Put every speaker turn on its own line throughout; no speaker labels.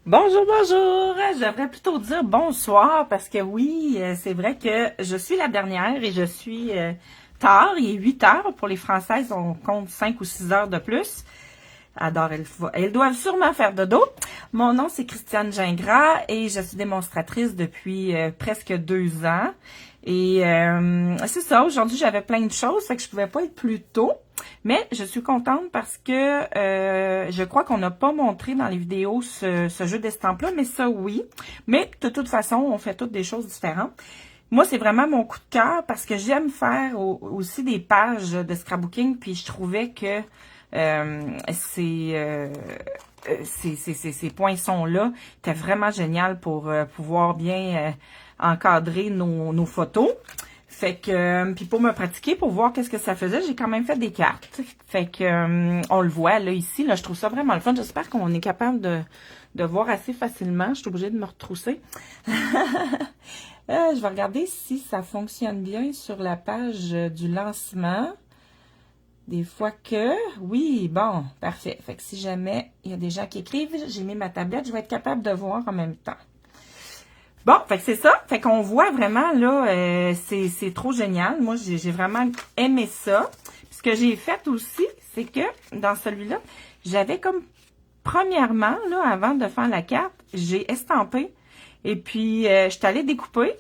Bonjour, bonjour! J'aimerais plutôt dire bonsoir parce que oui, c'est vrai que je suis la dernière et je suis tard. Il est 8 heures. Pour les Françaises, on compte 5 ou 6 heures de plus. Alors, elles doivent sûrement faire dodo. Mon nom, c'est Christiane Gingras et je suis démonstratrice depuis presque 2 ans. Et c'est ça, aujourd'hui, j'avais plein de choses, fait que je pouvais pas être plus tôt. Mais je suis contente parce que je crois qu'on n'a pas montré dans les vidéos ce jeu d'estampes-là, mais ça, oui. Mais de toute façon, on fait toutes des choses différentes. Moi, c'est vraiment mon coup de cœur parce que j'aime faire aussi des pages de scrapbooking, puis je trouvais que ces poinçons-là étaient vraiment génial pour pouvoir bien encadrer nos photos. Fait que, puis pour me pratiquer, pour voir qu'est-ce que ça faisait, j'ai quand même fait des cartes. Fait que, on le voit là, ici, là, je trouve ça vraiment le fun. J'espère qu'on est capable de voir assez facilement. Je suis obligée de me retrousser. Je vais regarder si ça fonctionne bien sur la page du lancement. Des fois que, oui, bon, parfait. Fait que si jamais il y a des gens qui écrivent, j'ai mis ma tablette, je vais être capable de voir en même temps. Bon, fait que c'est ça. Fait qu'on voit vraiment, là, c'est trop génial. Moi, j'ai vraiment aimé ça. Puis ce que j'ai fait aussi, c'est que dans celui-là, j'avais comme, premièrement, là, avant de faire la carte, j'ai estampé. Et puis, je suis allée découper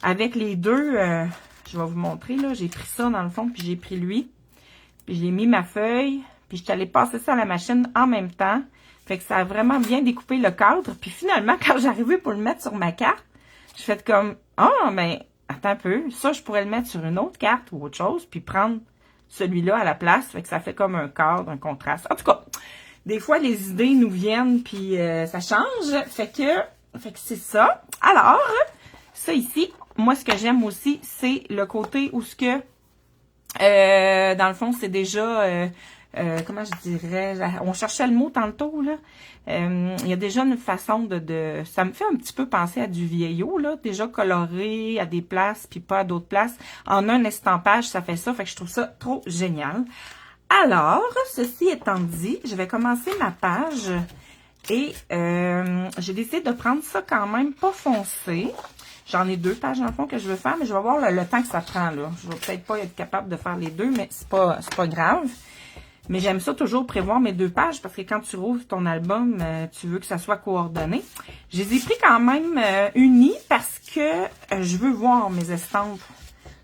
avec les deux, je vais vous montrer, là, j'ai pris ça dans le fond, puis j'ai pris lui. Puis j'ai mis ma feuille, puis je suis allée passer ça à la machine en même temps. Fait que ça a vraiment bien découpé le cadre. Puis finalement, quand j'arrivais pour le mettre sur ma carte, je fais comme, ah, ben, attends un peu, ça, je pourrais le mettre sur une autre carte ou autre chose, puis prendre celui-là à la place. Fait que ça fait comme un cadre, un contraste. En tout cas, des fois, les idées nous viennent, puis ça change. Fait que c'est ça. Alors, ça ici, moi, ce que j'aime aussi, c'est le côté où ce que dans le fond, c'est déjà, comment je dirais, on cherchait le mot tantôt, là. Il y a déjà une façon ça me fait un petit peu penser à du vieillot, là, déjà coloré à des places, puis pas à d'autres places. En un estampage, ça fait ça, fait que je trouve ça trop génial. Alors, ceci étant dit, je vais commencer ma page et j'ai décidé de prendre ça quand même pas foncé. J'en ai 2 pages dans le fond que je veux faire, mais je vais voir le temps que ça prend, là. Je vais peut-être pas être capable de faire les deux, mais c'est pas grave. Mais j'aime ça toujours prévoir mes 2 pages parce que quand tu rouvres ton album, tu veux que ça soit coordonné. Je les ai pris quand même unis parce que je veux voir mes estampes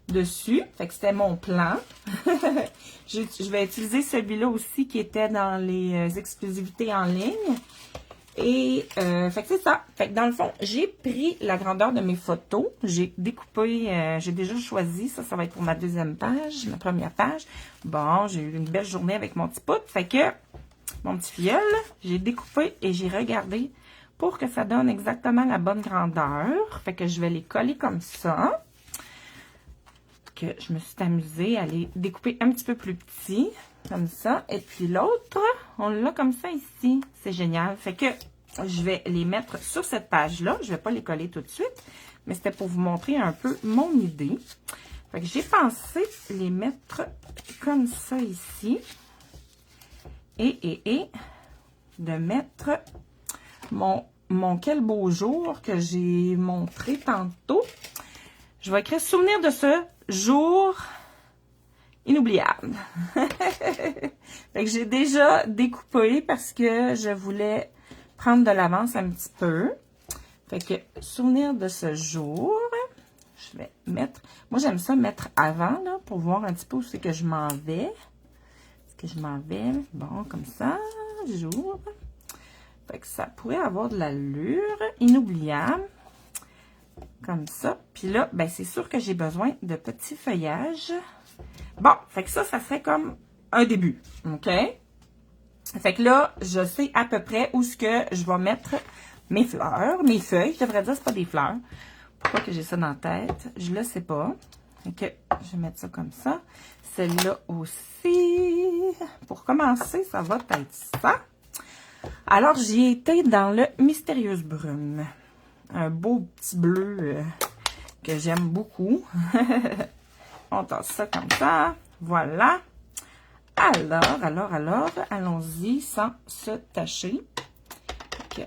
dessus. Fait que c'était mon plan. Je vais utiliser celui-là aussi qui était dans les exclusivités en ligne. Et, fait que c'est ça. Fait que dans le fond, j'ai pris la grandeur de mes photos. J'ai découpé, j'ai déjà choisi. Ça va être pour ma deuxième page, ma première page. Bon, j'ai eu une belle journée avec mon petit pote. Fait que, mon petit filleul, j'ai découpé et j'ai regardé pour que ça donne exactement la bonne grandeur. Fait que je vais les coller comme ça. Que je me suis amusée à les découper un petit peu plus petit, comme ça. Et puis l'autre, on l'a comme ça ici. C'est génial. Fait que je vais les mettre sur cette page-là. Je vais pas les coller tout de suite, mais c'était pour vous montrer un peu mon idée. Fait que j'ai pensé les mettre comme ça ici. Et de mettre mon quel beau jour que j'ai montré tantôt. Je vais écrire souvenir de ce jour inoubliable. Fait que j'ai déjà découpé parce que je voulais prendre de l'avance un petit peu. Fait que souvenir de ce jour, je vais mettre, moi j'aime ça mettre avant là pour voir un petit peu où c'est que je m'en vais. Est-ce que je m'en vais? Bon, comme ça, jour. Fait que ça pourrait avoir de l'allure, inoubliable. Comme ça. Puis là, ben c'est sûr que j'ai besoin de petits feuillages. Bon, fait que ça serait comme un début. OK? Fait que là, je sais à peu près où ce que je vais mettre mes fleurs, mes feuilles. Je devrais dire c'est pas des fleurs. Pourquoi que j'ai ça dans la tête? Je le sais pas. Fait que je vais mettre ça comme ça. Celle-là aussi. Pour commencer, ça va être ça. Alors, j'y étais dans le Mystérieuse Brume. Un beau petit bleu que j'aime beaucoup. On tasse ça comme ça. Voilà. Alors, allons-y sans se tacher. Okay.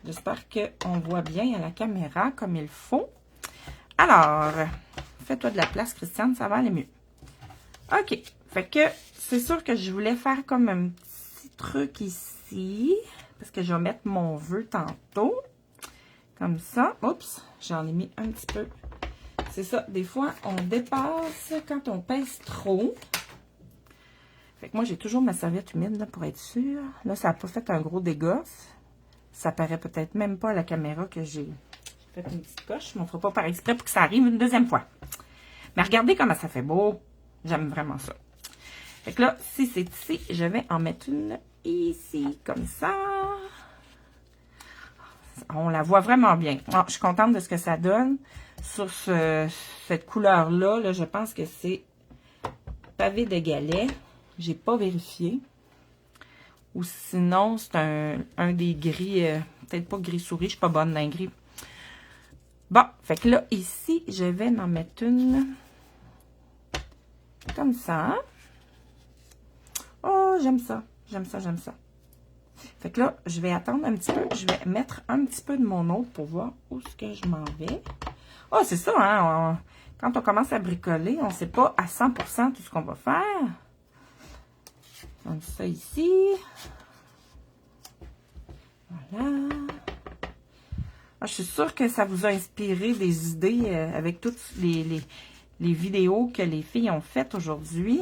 J'espère qu'on voit bien à la caméra comme il faut. Alors, fais-toi de la place, Christiane, ça va aller mieux. OK. Fait que c'est sûr que je voulais faire comme un petit truc ici. Parce que je vais mettre mon vœu tantôt. Comme ça. Oups, j'en ai mis un petit peu. C'est ça, des fois, on dépasse quand on pèse trop. Fait que moi, j'ai toujours ma serviette humide là, pour être sûre. Là, ça n'a pas fait un gros dégât. Ça paraît peut-être même pas à la caméra que j'ai fait une petite coche. Je ne ferai pas par exprès pour que ça arrive une deuxième fois. Mais regardez comment ça fait beau. J'aime vraiment ça. Fait que là, si c'est ici, je vais en mettre une ici, comme ça. On la voit vraiment bien. Oh, je suis contente de ce que ça donne. Sur cette couleur-là, là, je pense que c'est pavé de galets. J'ai pas vérifié. Ou sinon, c'est un des gris, peut-être pas gris souris, je suis pas bonne dans les gris. Bon, fait que là, ici, je vais en mettre une comme ça. Oh, j'aime ça, j'aime ça, j'aime ça. Fait que là, je vais attendre un petit peu. Je vais mettre un petit peu de mon autre pour voir où est-ce que je m'en vais. Oh, c'est ça, hein? Quand on commence à bricoler, on ne sait pas à 100% tout ce qu'on va faire. Comme ça ici. Voilà. Ah, je suis sûre que ça vous a inspiré des idées avec toutes les vidéos que les filles ont faites aujourd'hui.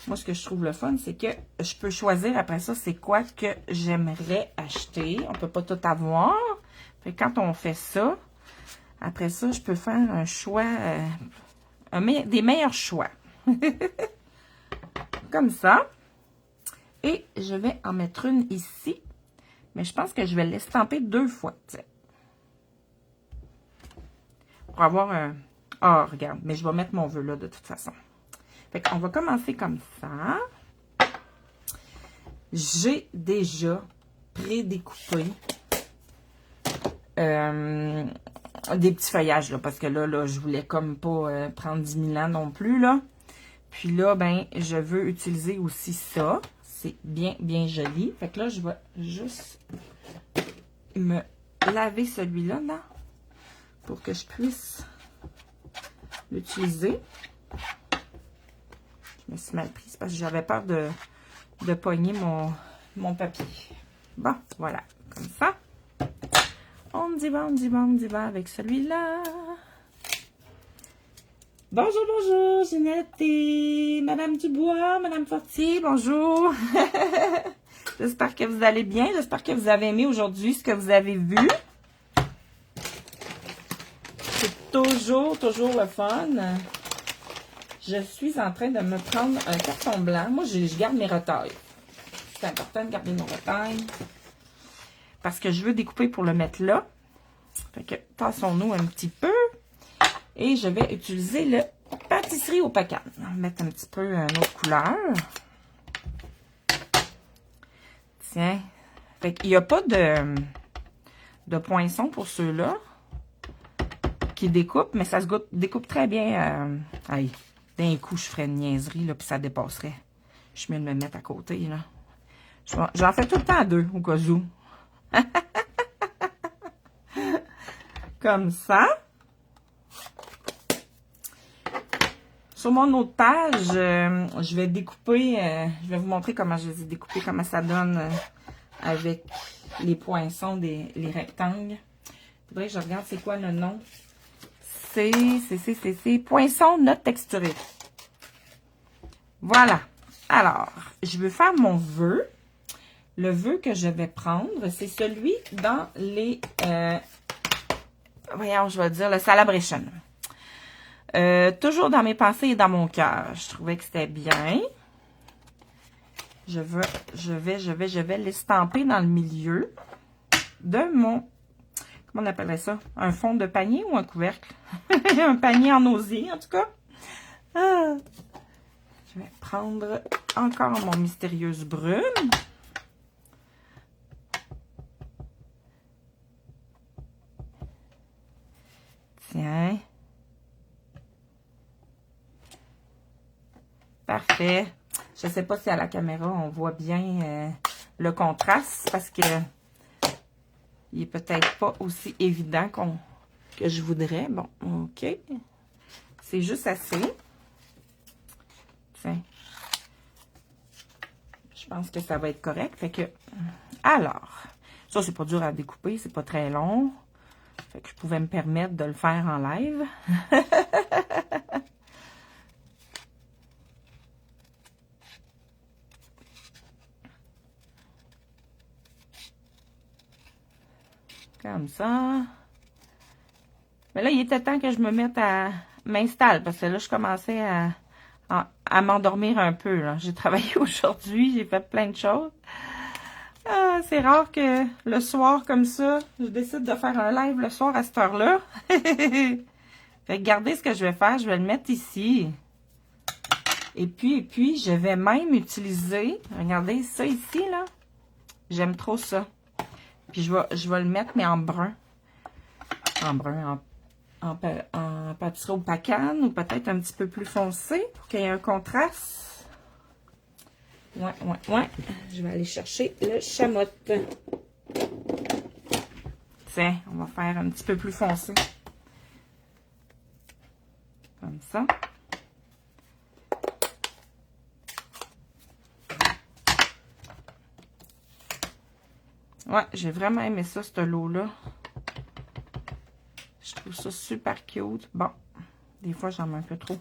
Moi, ce que je trouve le fun, c'est que je peux choisir après ça, c'est quoi que j'aimerais acheter. On ne peut pas tout avoir. Fait que quand on fait ça, après ça, je peux faire un choix, des meilleurs choix. Comme ça. Et je vais en mettre une ici. Mais je pense que je vais l'estamper 2 fois. T'sais. Pour avoir un... Ah, regarde. Mais je vais mettre mon vœu là de toute façon. Fait qu'on va commencer comme ça. J'ai déjà prédécoupé des petits feuillages, là, parce que là, je voulais comme pas prendre 10 000 ans non plus, là. Puis là, ben, je veux utiliser aussi ça. C'est bien, bien joli. Fait que là, je vais juste me laver celui-là, là, pour que je puisse l'utiliser. Je me suis mal prise parce que j'avais peur de pogner mon papier. Bon, voilà, comme ça. On y va avec celui-là. Bonjour, bonjour, Ginette et Madame Dubois, Madame Fortier, bonjour. J'espère que vous allez bien. J'espère que vous avez aimé aujourd'hui ce que vous avez vu. C'est toujours le fun. Je suis en train de me prendre un carton blanc. Moi, je garde mes retailles. C'est important de garder nos retailles. Parce que je veux découper pour le mettre là. Fait que tassons-nous un petit peu. Et je vais utiliser le pâtisserie au pacan. On va mettre un petit peu une autre couleur. Tiens. Fait qu'il n'y a pas de poinçon pour ceux-là qui découpent, mais ça se découpe très bien. Allez, d'un coup, je ferais une niaiserie, là, puis ça dépasserait. Je suis mieux de me mettre à côté, là. J'en fais tout le temps 2, au cas où. Comme ça. Sur mon autre page, je vais découper, je vais vous montrer comment je les ai découpés, comment ça donne avec les poinçons, les rectangles. Il faudrait que je regarde c'est quoi le nom. C'est poinçon note texturée. Voilà. Alors, je veux faire mon vœu. Le vœu que je vais prendre, c'est celui dans les, voyons, je vais dire le Celebration. Toujours dans mes pensées et dans mon cœur. Je trouvais que c'était bien. Je vais l'estamper dans le milieu de mon... Comment on appellerait ça? Un fond de panier ou un couvercle? Un panier en osier, en tout cas. Ah. Je vais prendre encore mon mystérieuse brune. Tiens. Parfait. Je ne sais pas si à la caméra, on voit bien le contraste parce que il est peut-être pas aussi évident que je voudrais. Bon, OK. C'est juste assez. Tiens. Je pense que ça va être correct. Fait que, alors, ça, c'est pas dur à découper. C'est pas très long. Fait que je pouvais me permettre de le faire en live. Comme ça. Mais là, il était temps que je me mette à m'installer parce que là, je commençais à m'endormir un peu. J'ai travaillé aujourd'hui, j'ai fait plein de choses. Ah, c'est rare que le soir, comme ça, je décide de faire un live le soir à cette heure-là. Fait que regardez ce que je vais faire. Je vais le mettre ici. Et puis, je vais même utiliser, regardez ça ici, là. J'aime trop ça. Puis, je vais le mettre, mais en brun. En brun, en pâtisserie au pacane, ou peut-être un petit peu plus foncé, pour qu'il y ait un contraste. Ouais. Je vais aller chercher le chamotte. Tiens, on va faire un petit peu plus foncé. Comme ça. Ouais, j'ai vraiment aimé ça, ce lot-là. Je trouve ça super cute. Bon, des fois, j'en mets un peu trop.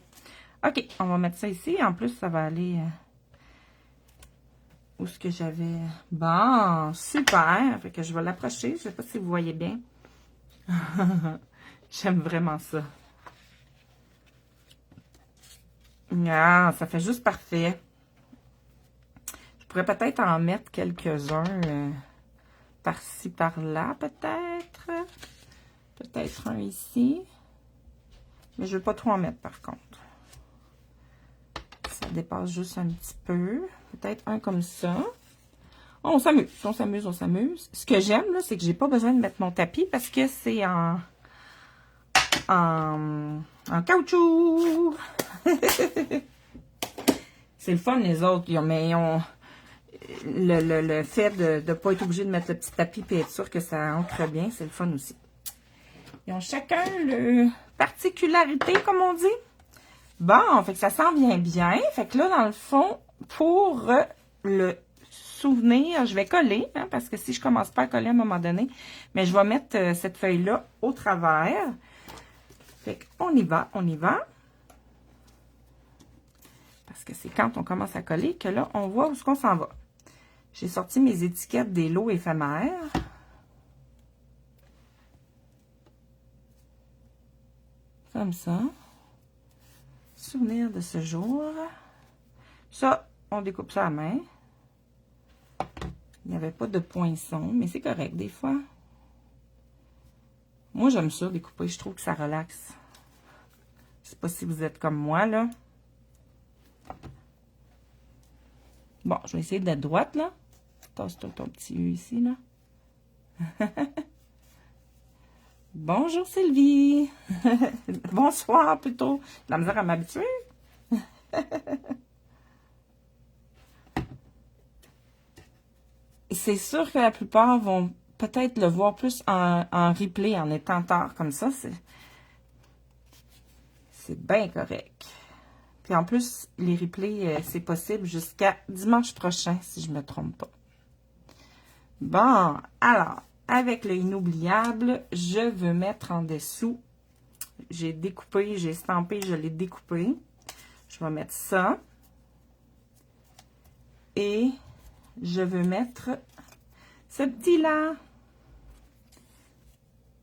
OK, on va mettre ça ici. En plus, ça va aller... où est-ce que j'avais... Bon, super! Fait que je vais l'approcher. Je ne sais pas si vous voyez bien. J'aime vraiment ça. Ah, ça fait juste parfait. Je pourrais peut-être en mettre quelques-uns par-ci, par-là, peut-être. Peut-être un ici. Mais je ne veux pas trop en mettre, par contre. Ça dépasse juste un petit peu. Peut-être un comme ça. Oh, on s'amuse, on s'amuse, on s'amuse. Ce que j'aime, là, c'est que j'ai pas besoin de mettre mon tapis parce que c'est en caoutchouc. C'est le fun, les autres. Mais le fait de ne pas être obligé de mettre le petit tapis et être sûr que ça entre bien, c'est le fun aussi. Ils ont chacun leur particularité, comme on dit. Bon, fait que ça s'en vient bien. Fait que là, dans le fond, pour le souvenir, je vais coller, hein, parce que si je commence pas à coller à un moment donné, mais je vais mettre cette feuille-là au travers. Fait qu'on y va, on y va. Parce que c'est quand on commence à coller que là, on voit où est-ce qu'on s'en va. J'ai sorti mes étiquettes des lots éphémères. Comme ça. Souvenir de ce jour. Ça, on découpe ça à main. Il n'y avait pas de poinçon, mais c'est correct des fois. Moi, j'aime ça, découper. Je trouve que ça relaxe. Je sais pas si vous êtes comme moi, là. Bon, je vais essayer d'être droite, là. Tasse-toi ton petit U ici, là. Bonjour, Sylvie. Bonsoir, plutôt. La misère à m'habituer. C'est sûr que la plupart vont peut-être le voir plus en replay, en étant tard comme ça. C'est bien correct. Puis en plus, les replays, c'est possible jusqu'à dimanche prochain, si je ne me trompe pas. Bon, alors, avec le inoubliable, je veux mettre en dessous. J'ai découpé, j'ai estampé, je l'ai découpé. Je vais mettre ça. Et je veux mettre ce petit-là.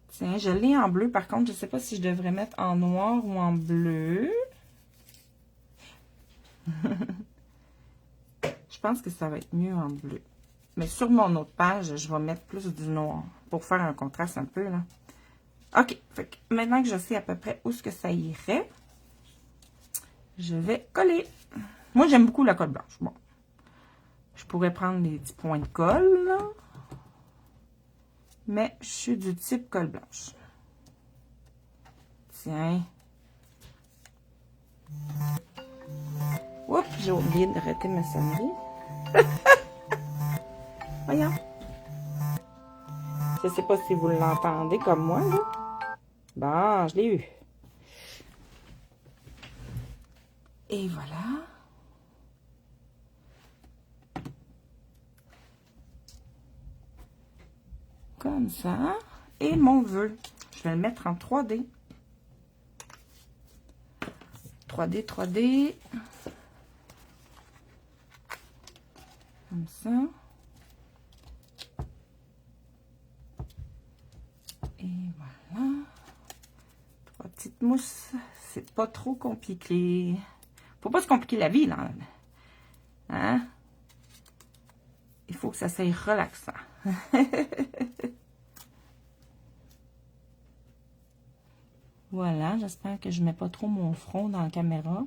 Tiens, je l'ai en bleu. Par contre, je ne sais pas si je devrais mettre en noir ou en bleu. Je pense que ça va être mieux en bleu. Mais sur mon autre page, je vais mettre plus du noir pour faire un contraste un peu, là. OK. Fait que maintenant que je sais à peu près où est-ce que ça irait, je vais coller. Moi, j'aime beaucoup la colle blanche. Bon. Je pourrais prendre des petits points de colle, là. Mais je suis du type colle blanche. Tiens. Oups, j'ai oublié d'arrêter ma sonnerie. Voyons. Je sais pas si vous l'entendez comme moi, là. Bon, je l'ai eu. Et voilà. Comme ça. Et mon vœu. Je vais le mettre en 3D. 3D, 3D. Comme ça. Et voilà. 3 petites mousses. C'est pas trop compliqué. Faut pas se compliquer la vie, là. Hein? Il faut que ça soit relaxant. Voilà, j'espère que je ne mets pas trop mon front dans la caméra.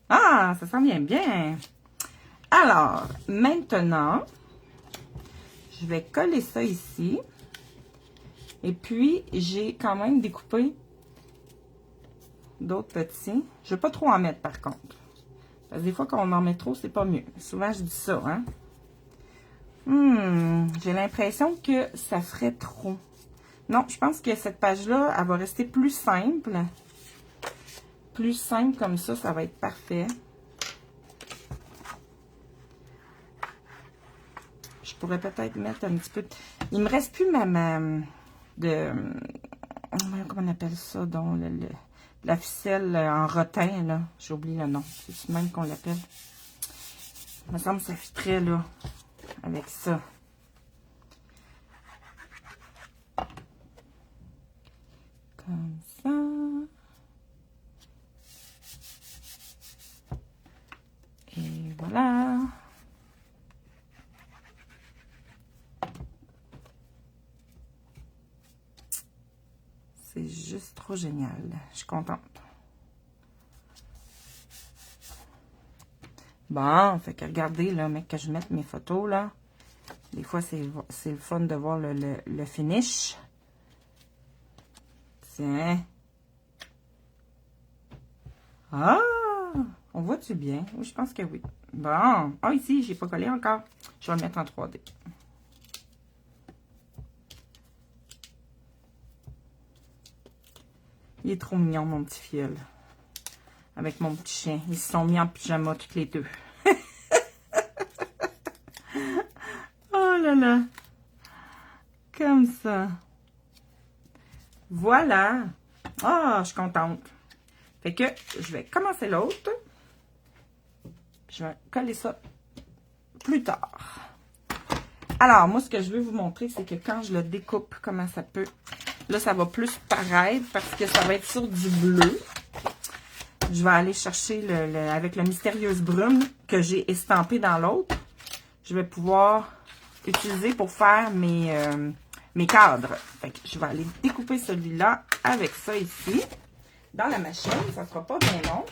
Ah, ça sent bien bien. Alors, maintenant, je vais coller ça ici. Et puis, j'ai quand même découpé d'autres petits. Je ne vais pas trop en mettre, par contre. Parce que des fois, quand on en met trop, c'est pas mieux. Souvent, je dis ça, hein. J'ai l'impression que ça ferait trop. Non, je pense que cette page-là, elle va rester plus simple. Plus simple comme ça va être parfait. Je pourrais peut-être mettre un petit peu... Il me reste plus comment on appelle ça, donc, la ficelle en rotin, là. J'ai oublié le nom. C'est même qu'on l'appelle. Il me semble que ça fitterait, là, avec ça. Comme ça. Et voilà. C'est juste trop génial. Je suis contente. Bon, fait que regardez, là, mec, que je mette mes photos, là. Des fois, c'est le fun de voir le finish. Tiens. Ah! On voit-tu bien? Oui, je pense que oui. Bon. Ah, ici, j'ai pas collé encore. Je vais le mettre en 3D. Il est trop mignon, mon petit fiel. Avec mon petit chien. Ils se sont mis en pyjama, toutes les deux. Oh là là. Comme ça. Voilà. Ah, je suis contente. Fait que je vais commencer l'autre. Je vais coller ça plus tard. Alors, moi, ce que je veux vous montrer, c'est que quand je le découpe, comment ça peut... Là, ça va plus paraître parce que ça va être sur du bleu. Je vais aller chercher avec la mystérieuse brume que j'ai estampée dans l'autre. Je vais pouvoir utiliser pour faire mes cadres. Fait que je vais aller découper celui-là avec ça ici. Dans la machine, ça ne sera pas bien long.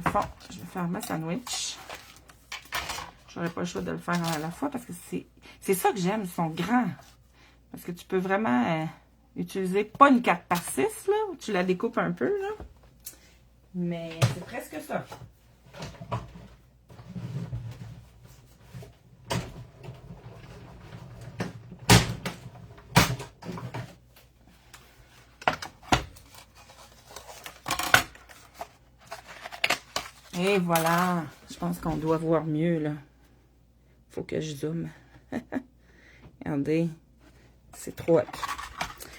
Enfin, je vais faire ma sandwich. Je n'aurai pas le choix de le faire à la fois parce que c'est ça que j'aime, ils sont grands. Parce que tu peux vraiment utiliser, pas une 4x6, là, où tu la découpes un peu, là. Mais c'est presque ça. Et voilà, je pense qu'on doit voir mieux, là. Faut que je zoome. Regardez, c'est trop hot.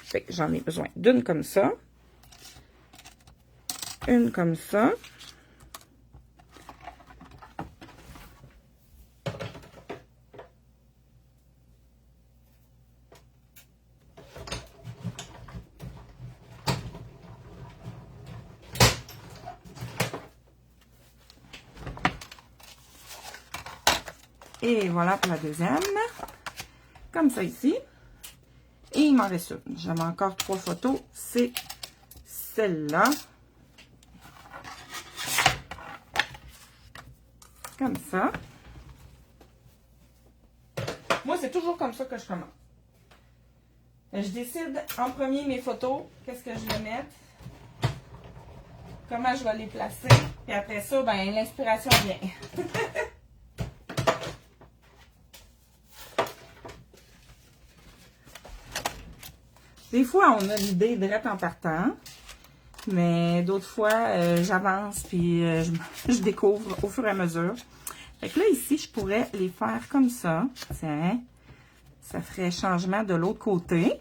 Fait que j'en ai besoin d'une comme ça. Une comme ça. Et voilà pour la deuxième. Comme ça ici. Et il m'en reste une. J'avais encore 3 photos. C'est celle-là. Comme ça. Moi, c'est toujours comme ça que je commence. Je décide en premier mes photos. Qu'est-ce que je vais mettre. comment je vais les placer. Puis après ça, ben l'inspiration vient. Des fois, on a l'idée direct en partant. Mais d'autres fois, j'avance puis je découvre au fur et à mesure. Fait que là, ici, je pourrais les faire comme ça. Tiens, ça ferait changement de l'autre côté.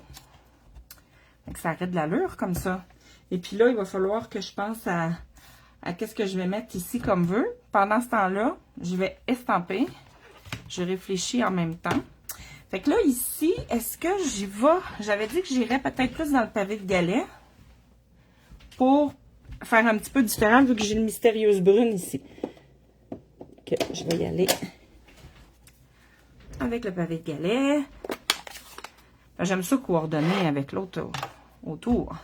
Fait que ça arrête de l'allure comme ça. Et puis là, il va falloir que je pense à qu'est-ce que je vais mettre ici comme vœu. Pendant ce temps-là, je vais estamper. Je réfléchis en même temps. Fait que là, ici, est-ce que j'y vais? J'avais dit que j'irais peut-être plus dans le pavé de galet. Pour faire un petit peu différent, vu que j'ai une mystérieuse brune ici. Que je vais y aller avec le pavé de galet. J'aime ça coordonner avec l'autre autour.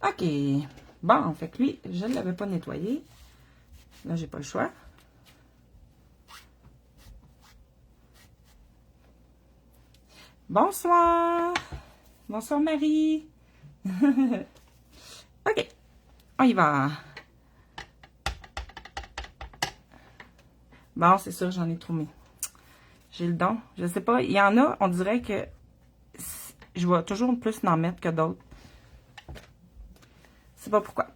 OK. Bon, fait que lui, je ne l'avais pas nettoyé. Là, j'ai pas le choix. Bonsoir. Bonsoir, Marie. OK. On y va. Bon, c'est sûr, j'en ai trop mis. J'ai le don. Je sais pas. Il y en a, on dirait que je vais toujours plus en mettre que d'autres. Je sais pas pourquoi.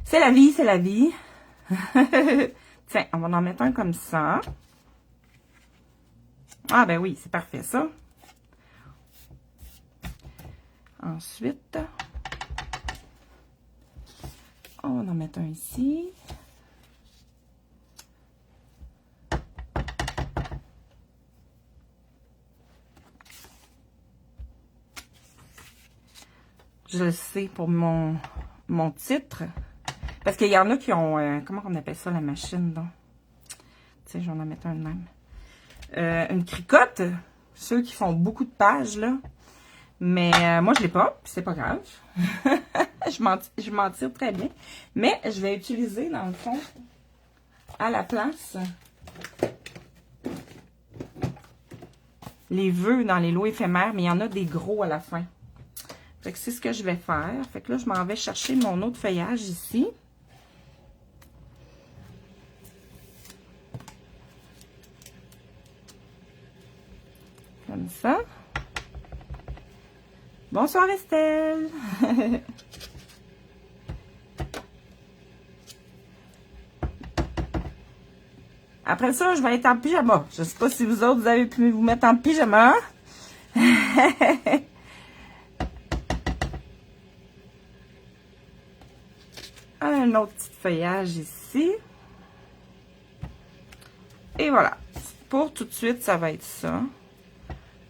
C'est la vie, c'est la vie. Tiens, on va en mettre un comme ça. Ah, ben oui, c'est parfait, ça. Ensuite, on va en mettre un ici. Je le sais pour mon titre. Parce qu'il y en a qui ont... comment on appelle ça, la machine, donc? Tu sais, je vais en mettre un de même. Une cricotte. Ceux qui font beaucoup de pages, là. Mais moi, je l'ai pas. Puis c'est pas grave. je m'en tire très bien. Mais je vais utiliser, dans le fond, à la place, les vœux dans les lots éphémères. Mais il y en a des gros à la fin. Fait que c'est ce que je vais faire. Fait que là, je m'en vais chercher mon autre feuillage ici. Comme ça. Bonsoir Estelle. Après ça, je vais être en pyjama. Je sais pas si vous autres, vous avez pu vous mettre en pyjama. Un autre petit feuillage ici. Et voilà. Pour tout de suite, ça va être ça.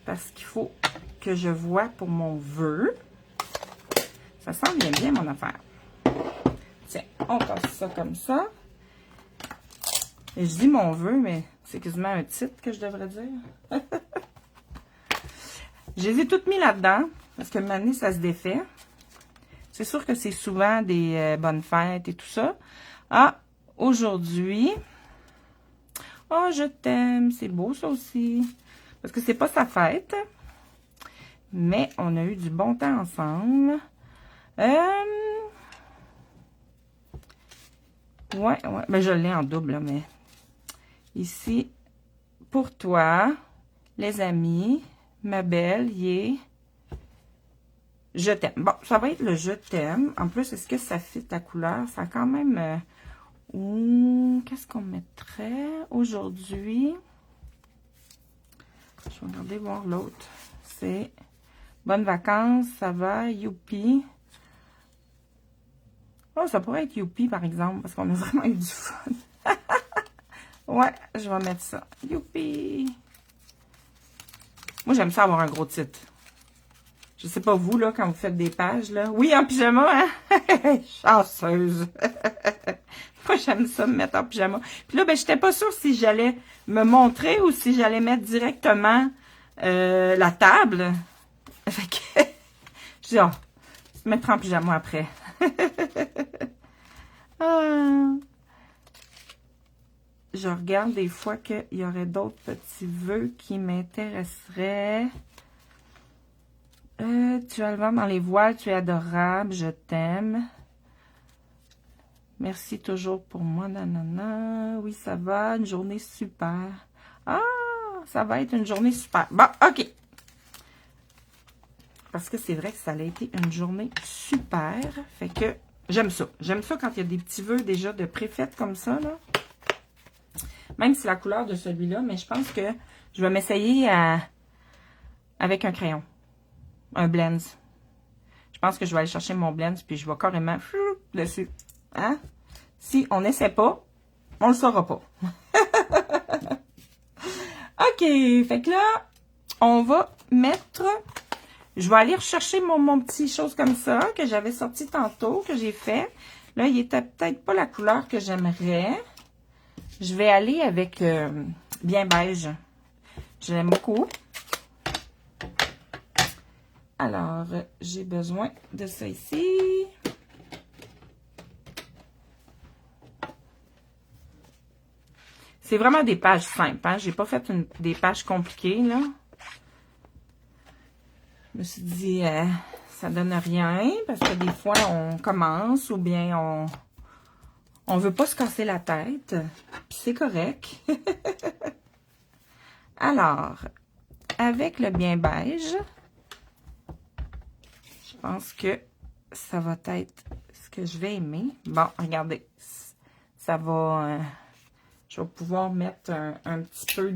Parce qu'il faut que je vois pour mon vœu. Ça sent bien bien, mon affaire. Tiens, on passe ça comme ça. Et je dis mon vœu, mais c'est quasiment un titre que je devrais dire. Je les ai toutes mis là-dedans. Parce que maintenant, ça se défait. C'est sûr que c'est souvent des bonnes fêtes et tout ça. Ah, aujourd'hui... Oh, je t'aime. C'est beau, ça aussi. Parce que c'est pas sa fête. Mais on a eu du bon temps ensemble. Ouais. Ben, je l'ai en double, là, mais... Ici, pour toi, les amis, ma belle, je t'aime. Bon, ça va être le je t'aime. En plus, est-ce que ça fit la couleur? Ça a quand même... qu'est-ce qu'on mettrait aujourd'hui? Je vais regarder voir l'autre. C'est bonnes vacances, ça va, youpi. Oh, ça pourrait être youpi, par exemple, parce qu'on a vraiment eu du fun. Ouais, je vais mettre ça. Youpi! Moi, j'aime ça avoir un gros titre. Je sais pas vous, là, quand vous faites des pages, là. Oui, en pyjama, hein? Chanceuse! Moi, j'aime ça me mettre en pyjama. Puis là, ben, j'étais pas sûre si j'allais me montrer ou si j'allais mettre directement la table. Fait que, je dis, oh, se mettre en pyjama après. Ah. Je regarde des fois qu'il y aurait d'autres petits vœux qui m'intéresseraient. Tu as le vent dans les voiles, tu es adorable, je t'aime. Merci toujours pour moi, nanana. Oui, ça va, une journée super. Ah, ça va être une journée super. Bon, OK. Parce que c'est vrai que ça a été une journée super. Fait que j'aime ça. J'aime ça quand il y a des petits vœux déjà de préfaites comme ça, là. Même si la couleur de celui-là, mais je pense que je vais m'essayer avec un crayon. Un blends. Je pense que je vais aller chercher mon blends, puis je vais carrément dessus. Hein? Si on n'essaie pas, on le saura pas. OK, fait que là, on va mettre... Je vais aller rechercher mon petit chose comme ça, que j'avais sorti tantôt, que j'ai fait. Là, il était peut-être pas la couleur que j'aimerais. Je vais aller avec bien beige. Je l'aime beaucoup. Alors, j'ai besoin de ça ici. C'est vraiment des pages simples, hein? J'ai pas fait des pages compliquées, là. Je me suis dit, ça donne rien, parce que des fois, on commence ou bien on veut pas se casser la tête. Puis c'est correct. Alors, avec le bien beige, je pense que ça va être ce que je vais aimer. Bon, regardez, ça va... je vais pouvoir mettre un petit peu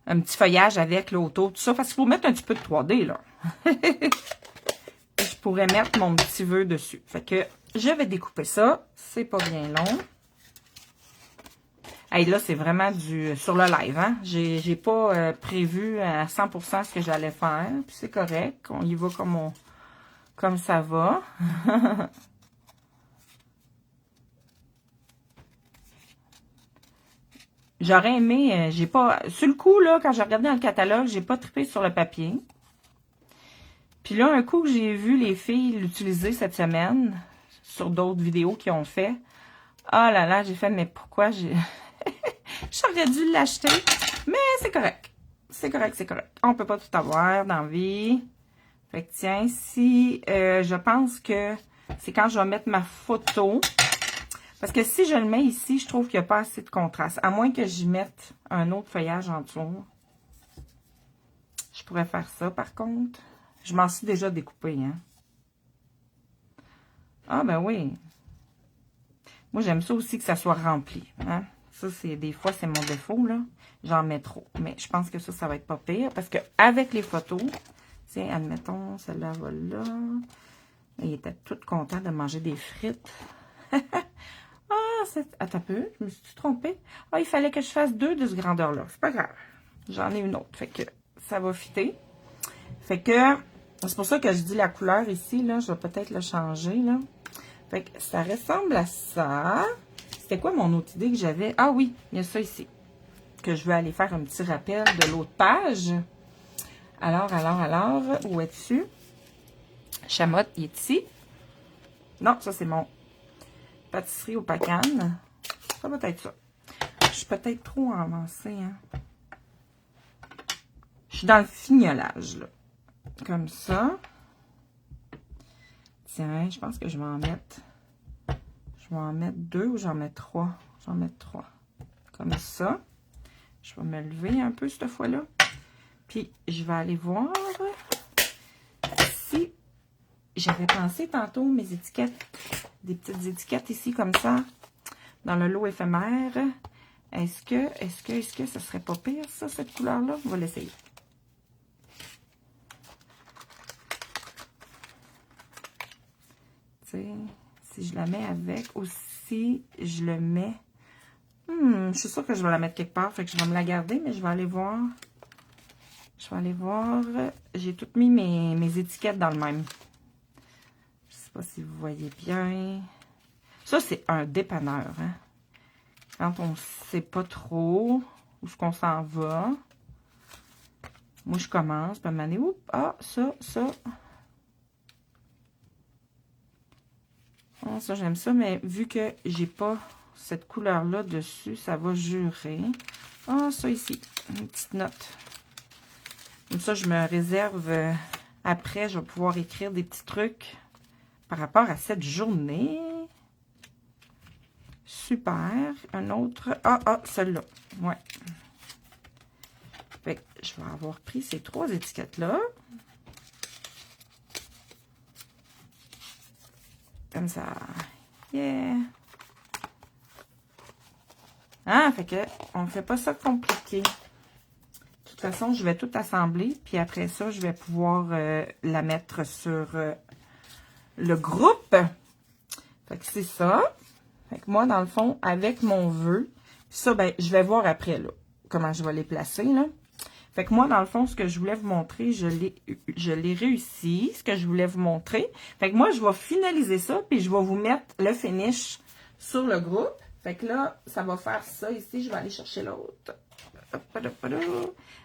un petit feuillage avec l'auto, tout ça. Parce qu'il faut mettre un petit peu de 3D, là. Je pourrais mettre mon petit vœu dessus. Fait que je vais découper ça. C'est pas bien long. Hey, là, c'est vraiment sur le live, hein. J'ai pas prévu à 100% ce que j'allais faire. Puis c'est correct. On y va comme ça va. J'aurais aimé, j'ai pas... Sur le coup, là, quand j'ai regardé dans le catalogue, j'ai pas trippé sur le papier. Puis là, un coup que j'ai vu les filles l'utiliser cette semaine, sur d'autres vidéos qu'ils ont fait, oh là là, j'ai fait, mais pourquoi j'ai... J'aurais dû l'acheter, mais c'est correct. C'est correct, c'est correct. On peut pas tout avoir dans la vie. Fait que tiens, si je pense que c'est quand je vais mettre ma photo... Parce que si je le mets ici, je trouve qu'il n'y a pas assez de contraste. À moins que j'y mette un autre feuillage en dessous. Je pourrais faire ça, par contre. Je m'en suis déjà découpé, hein. Ah, ben oui. Moi, j'aime ça aussi que ça soit rempli, hein. Ça, des fois, c'est mon défaut, là. J'en mets trop. Mais je pense que ça va être pas pire. Parce que avec les photos, tiens, admettons, celle-là va là. Il était tout content de manger des frites. Ah, attends un peu, je me suis trompée. Ah, il fallait que je fasse 2 de ce grandeur-là. C'est pas grave. J'en ai une autre. Fait que ça va fitter. Fait que, c'est pour ça que je dis la couleur ici, là. Je vais peut-être le changer, là. Fait que ça ressemble à ça. C'était quoi mon autre idée que j'avais? Ah oui, il y a ça ici. Que je vais aller faire un petit rappel de l'autre page. Alors, où es-tu? Chamotte, il est ici. Non, ça, c'est mon... pâtisserie au pacane. Ça va être ça. Je suis peut-être trop avancée, hein. Je suis dans le fignolage, là. Comme ça. Tiens, je pense que je vais en mettre... Je vais en mettre 2 ou j'en mets 3? J'en mets 3. Comme ça. Je vais me lever un peu cette fois-là. Puis, je vais aller voir si j'avais pensé tantôt mes étiquettes. Des petites étiquettes ici, comme ça, dans le lot éphémère. Est-ce que ça serait pas pire, ça, cette couleur-là? On va l'essayer. Tu sais, si je la mets avec, ou si je le mets... je suis sûre que je vais la mettre quelque part, fait que je vais me la garder, mais je vais aller voir. J'ai toutes mis mes étiquettes dans le même. Je sais pas si vous voyez bien. Ça, c'est un dépanneur, hein. Quand on sait pas trop où est-ce qu'on s'en va. Moi, je commence, puis à un moment donné, oups, ah, ça. Ah, ça, j'aime ça, mais vu que j'ai pas cette couleur-là dessus, ça va jurer. Ah, ça ici, une petite note. Comme ça, je me réserve, après, je vais pouvoir écrire des petits trucs par rapport à cette journée. Super. Un autre. Celle-là. Ouais. Fait que je vais avoir pris ces 3 étiquettes-là. Comme ça. Yeah. Ah, fait que on ne fait pas ça compliqué. De toute façon, je vais tout assembler. Puis après ça, je vais pouvoir la mettre sur le groupe. Fait que c'est ça. Fait que moi, dans le fond, avec mon vœu, ça, ben, je vais voir après, là, comment je vais les placer, là. Fait que moi, dans le fond, ce que je voulais vous montrer, je l'ai réussi, ce que je voulais vous montrer. Fait que moi, je vais finaliser ça, puis je vais vous mettre le finish sur le groupe. Fait que là, ça va faire ça ici. Je vais aller chercher l'autre.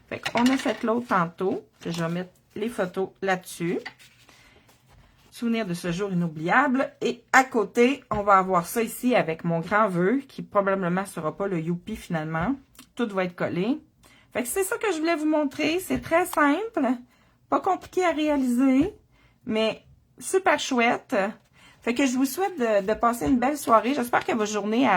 Fait qu'on a fait l'autre tantôt, que je vais mettre les photos là-dessus. Souvenir de ce jour inoubliable. Et à côté, on va avoir ça ici avec mon grand vœu, qui probablement ne sera pas le youpi finalement. Tout va être collé. Fait que c'est ça que je voulais vous montrer. C'est très simple, pas compliqué à réaliser, mais super chouette. Fait que je vous souhaite de passer une belle soirée. J'espère que votre journée,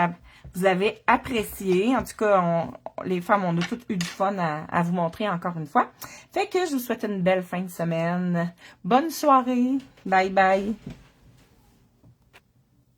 vous avez apprécié. En tout cas, les femmes, on a toutes eu du fun à vous montrer encore une fois. Fait que je vous souhaite une belle fin de semaine. Bonne soirée. Bye bye.